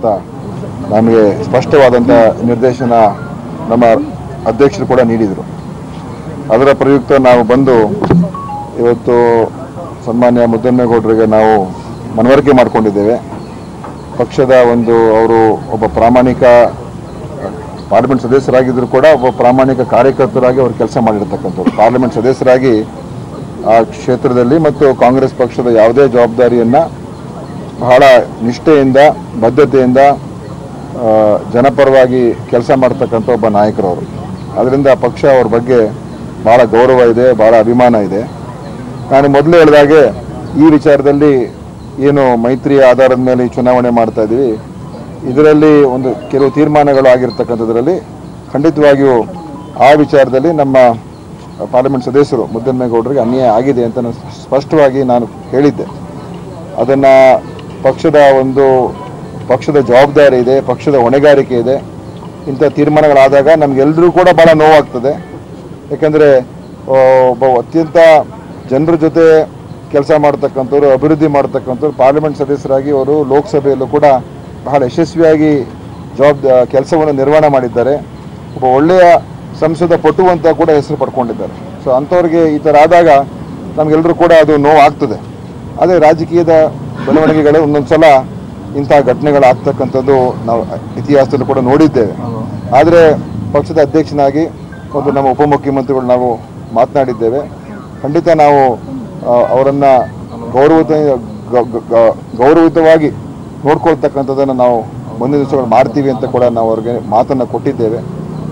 ಅಂತ ನಮಗೆ ಸ್ಪಷ್ಟವಾದಂಥ ನಿರ್ದೇಶನ ನಮ್ಮ ಅಧ್ಯಕ್ಷರು ಕೂಡ ನೀಡಿದರು. ಅದರ ಪ್ರಯುಕ್ತ ನಾವು ಬಂದು ಇವತ್ತು ಸನ್ಮಾನ್ಯ ಮುದ್ದನ್ಮೇಗೌಡರಿಗೆ ನಾವು ಮನವರಿಕೆ ಮಾಡಿಕೊಂಡಿದ್ದೇವೆ. ಪಕ್ಷದ ಅವರು ಒಬ್ಬ ಪ್ರಾಮಾಣಿಕ ಪಾರ್ಲಿಮೆಂಟ್ ಸದಸ್ಯರಾಗಿದ್ದರೂ ಕೂಡ ಒಬ್ಬ ಪ್ರಾಮಾಣಿಕ ಕಾರ್ಯಕರ್ತರಾಗಿ ಅವರು ಕೆಲಸ ಮಾಡಿರ್ತಕ್ಕಂಥವ್ರು. ಪಾರ್ಲಿಮೆಂಟ್ ಸದಸ್ಯರಾಗಿ ಆ ಕ್ಷೇತ್ರದಲ್ಲಿ ಮತ್ತು ಕಾಂಗ್ರೆಸ್ ಪಕ್ಷದ ಯಾವುದೇ ಜವಾಬ್ದಾರಿಯನ್ನು ಬಹಳ ನಿಷ್ಠೆಯಿಂದ ಬದ್ಧತೆಯಿಂದ ಜನಪರವಾಗಿ ಕೆಲಸ ಮಾಡ್ತಕ್ಕಂಥ ಒಬ್ಬ ನಾಯಕರವರು. ಅದರಿಂದ ಪಕ್ಷ ಅವ್ರ ಬಗ್ಗೆ ಭಾಳ ಗೌರವ ಇದೆ, ಭಾಳ ಅಭಿಮಾನ ಇದೆ. ನಾನು ಮೊದಲೇ ಹೇಳಿದಾಗೆ ಈ ವಿಚಾರದಲ್ಲಿ ಏನು ಮೈತ್ರಿಯ ಆಧಾರದ ಮೇಲೆ ಚುನಾವಣೆ ಮಾಡ್ತಾ ಇದ್ದೀವಿ, ಇದರಲ್ಲಿ ಒಂದು ಕೆಲವು ತೀರ್ಮಾನಗಳು ಆಗಿರ್ತಕ್ಕಂಥದ್ರಲ್ಲಿ ಖಂಡಿತವಾಗಿಯೂ ಆ ವಿಚಾರದಲ್ಲಿ ನಮ್ಮ ಪಾರ್ಲಿಮೆಂಟ್ ಸದಸ್ಯರು ಮುದ್ದನ್ಮೇಗೌಡರಿಗೆ ಅನ್ಯಾಯ ಆಗಿದೆ ಅಂತ ಸ್ಪಷ್ಟವಾಗಿ ನಾನು ಹೇಳಿದ್ದೆ. ಅದನ್ನು ಪಕ್ಷದ ಜವಾಬ್ದಾರಿ ಇದೆ, ಪಕ್ಷದ ಹೊಣೆಗಾರಿಕೆ ಇದೆ. ಇಂಥ ತೀರ್ಮಾನಗಳಾದಾಗ ನಮಗೆಲ್ಲರೂ ಕೂಡ ಭಾಳ ನೋವಾಗ್ತದೆ. ಯಾಕೆಂದರೆ ಒಬ್ಬ ಅತ್ಯಂತ ಜನರ ಜೊತೆ ಕೆಲಸ ಮಾಡ್ತಕ್ಕಂಥವ್ರು, ಅಭಿವೃದ್ಧಿ ಮಾಡ್ತಕ್ಕಂಥವ್ರು ಪಾರ್ಲಿಮೆಂಟ್ ಸದಸ್ಯರಾಗಿ ಅವರು ಲೋಕಸಭೆಯಲ್ಲೂ ಕೂಡ ಬಹಳ ಯಶಸ್ವಿಯಾಗಿ ಕೆಲಸವನ್ನು ನಿರ್ವಹಣೆ ಮಾಡಿದ್ದಾರೆ. ಒಬ್ಬ ಒಳ್ಳೆಯ ಸಂಸದ ಪಟು ಅಂತ ಕೂಡ ಹೆಸರು ಪಡ್ಕೊಂಡಿದ್ದಾರೆ. ಸೊ ಅಂಥವ್ರಿಗೆ ಈ ಥರ ಆದಾಗ ನಮಗೆಲ್ಲರೂ ಕೂಡ ಅದು ನೋವು ಆಗ್ತದೆ. ಅದೇ ರಾಜಕೀಯದ ಬೆಳವಣಿಗೆಗಳು ಒಂದೊಂದು ಸಲ ಇಂಥ ಘಟನೆಗಳಾಗ್ತಕ್ಕಂಥದ್ದು ನಾವು ಇತಿಹಾಸದಲ್ಲೂ ಕೂಡ ನೋಡಿದ್ದೇವೆ. ಆದರೆ ಪಕ್ಷದ ಅಧ್ಯಕ್ಷನಾಗಿ ಒಂದು ನಮ್ಮ ಉಪಮುಖ್ಯಮಂತ್ರಿಗಳು ನಾವು ಮಾತನಾಡಿದ್ದೇವೆ. ಖಂಡಿತ ನಾವು ಅವರನ್ನು ಗೌರವಯುತವಾಗಿ ನೋಡ್ಕೊಳ್ತಕ್ಕಂಥದ್ದನ್ನು ನಾವು ಮುಂದಿನ ದಿವಸಗಳು ಮಾಡ್ತೀವಿ ಅಂತ ಕೂಡ ನಾವು ಅವ್ರಿಗೆ ಮಾತನ್ನು ಕೊಟ್ಟಿದ್ದೇವೆ.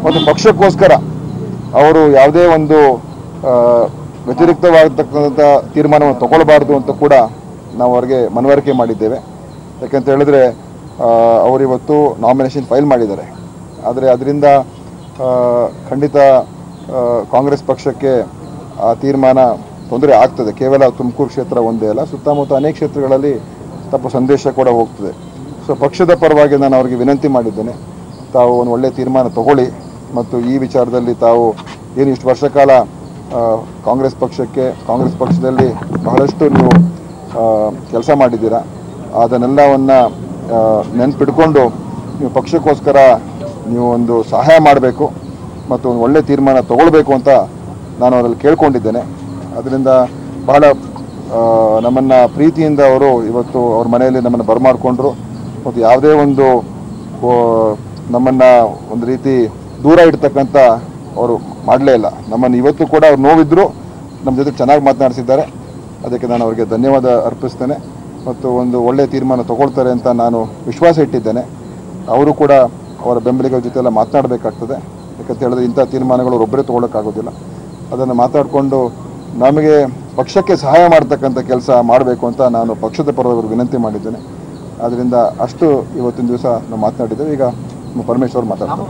ಮತ್ತು ಪಕ್ಷಕ್ಕೋಸ್ಕರ ಅವರು ಯಾವುದೇ ಒಂದು ವ್ಯತಿರಿಕ್ತವಾಗಿರ್ತಕ್ಕಂಥ ತೀರ್ಮಾನವನ್ನು ತಗೊಳ್ಬಾರ್ದು ಅಂತ ಕೂಡ ನಾವು ಅವ್ರಿಗೆ ಮನವರಿಕೆ ಮಾಡಿದ್ದೇವೆ. ಯಾಕೆಂತ ಹೇಳಿದ್ರೆ ಅವರಿವತ್ತು ನಾಮಿನೇಷನ್ ಫೈಲ್ ಮಾಡಿದ್ದಾರೆ. ಆದರೆ ಅದರಿಂದ ಖಂಡಿತ ಕಾಂಗ್ರೆಸ್ ಪಕ್ಷಕ್ಕೆ ಆ ತೀರ್ಮಾನ ತೊಂದರೆ ಆಗ್ತದೆ. ಕೇವಲ ತುಮಕೂರು ಕ್ಷೇತ್ರ ಒಂದೇ ಅಲ್ಲ, ಸುತ್ತಮುತ್ತ ಅನೇಕ ಕ್ಷೇತ್ರಗಳಲ್ಲಿ ತಪ್ಪು ಸಂದೇಶ ಕೂಡ ಹೋಗ್ತದೆ. ಸೊ ಪಕ್ಷದ ಪರವಾಗಿ ನಾನು ಅವರಿಗೆ ವಿನಂತಿ ಮಾಡಿದ್ದೇನೆ, ತಾವು ಒಂದು ಒಳ್ಳೆಯ ತೀರ್ಮಾನ ತಗೊಳ್ಳಿ ಮತ್ತು ಈ ವಿಚಾರದಲ್ಲಿ ತಾವು ಏನು ಇಷ್ಟು ವರ್ಷ ಕಾಲ ಕಾಂಗ್ರೆಸ್ ಪಕ್ಷದಲ್ಲಿ ಬಹಳಷ್ಟು ನೀವು ಕೆಲಸ ಮಾಡಿದ್ದೀರಾ, ಅದನ್ನೆಲ್ಲವನ್ನು ನೆನಪಿಟ್ಕೊಂಡು ನೀವು ಪಕ್ಷಕ್ಕೋಸ್ಕರ ನೀವು ಒಂದು ಸಹಾಯ ಮಾಡಬೇಕು ಮತ್ತು ಒಂದು ಒಳ್ಳೆಯ ತೀರ್ಮಾನ ತಗೊಳ್ಬೇಕು ಅಂತ ನಾನು ಅವರಲ್ಲಿ ಕೇಳ್ಕೊಂಡಿದ್ದೇನೆ. ಅದರಿಂದ ಬಹಳ ನಮ್ಮನ್ನು ಪ್ರೀತಿಯಿಂದ ಅವರು ಇವತ್ತು ಅವ್ರ ಮನೆಯಲ್ಲಿ ನಮ್ಮನ್ನು ಬರಮಾಡಿಕೊಂಡ್ರು ಮತ್ತು ಯಾವುದೇ ಒಂದು ನಮ್ಮನ್ನು ಒಂದು ರೀತಿ ದೂರ ಇಡ್ತಕ್ಕಂಥ ಅವರು ಮಾಡಲೇ ಇಲ್ಲ. ನಮ್ಮನ್ನು ಇವತ್ತು ಕೂಡ ಅವ್ರು ನೋವಿದ್ರು ನಮ್ಮ ಜೊತೆ ಚೆನ್ನಾಗಿ ಮಾತನಾಡಿಸಿದ್ದಾರೆ. ಅದಕ್ಕೆ ನಾನು ಅವರಿಗೆ ಧನ್ಯವಾದ ಅರ್ಪಿಸ್ತೇನೆ ಮತ್ತು ಒಂದು ಒಳ್ಳೆಯ ತೀರ್ಮಾನ ತಗೊಳ್ತಾರೆ ಅಂತ ನಾನು ವಿಶ್ವಾಸ ಇಟ್ಟಿದ್ದೇನೆ. ಅವರು ಕೂಡ ಅವರ ಬೆಂಬಲಿಗರ ಜೊತೆ ಎಲ್ಲ ಮಾತನಾಡಬೇಕಾಗ್ತದೆ. ಯಾಕಂತ ಹೇಳಿದ್ರೆ ಇಂಥ ತೀರ್ಮಾನಗಳು ಒಬ್ಬರೇ ತೊಗೊಳಕ್ಕಾಗೋದಿಲ್ಲ. ಅದನ್ನು ಮಾತಾಡಿಕೊಂಡು ನಮಗೆ ಪಕ್ಷಕ್ಕೆ ಸಹಾಯ ಮಾಡ್ತಕ್ಕಂಥ ಕೆಲಸ ಮಾಡಬೇಕು ಅಂತ ನಾನು ಪಕ್ಷದ ಪರವಾಗಿ ವಿನಂತಿ ಮಾಡಿದ್ದೇನೆ. ಆದ್ದರಿಂದ ಅಷ್ಟು ಇವತ್ತಿನ ದಿವಸ ನಾವು ಮಾತನಾಡಿದ್ದೇವೆ. ಈಗ ಪರಮೇಶ್ವರ್ ಮಾತಾಡ್ತಾರೆ.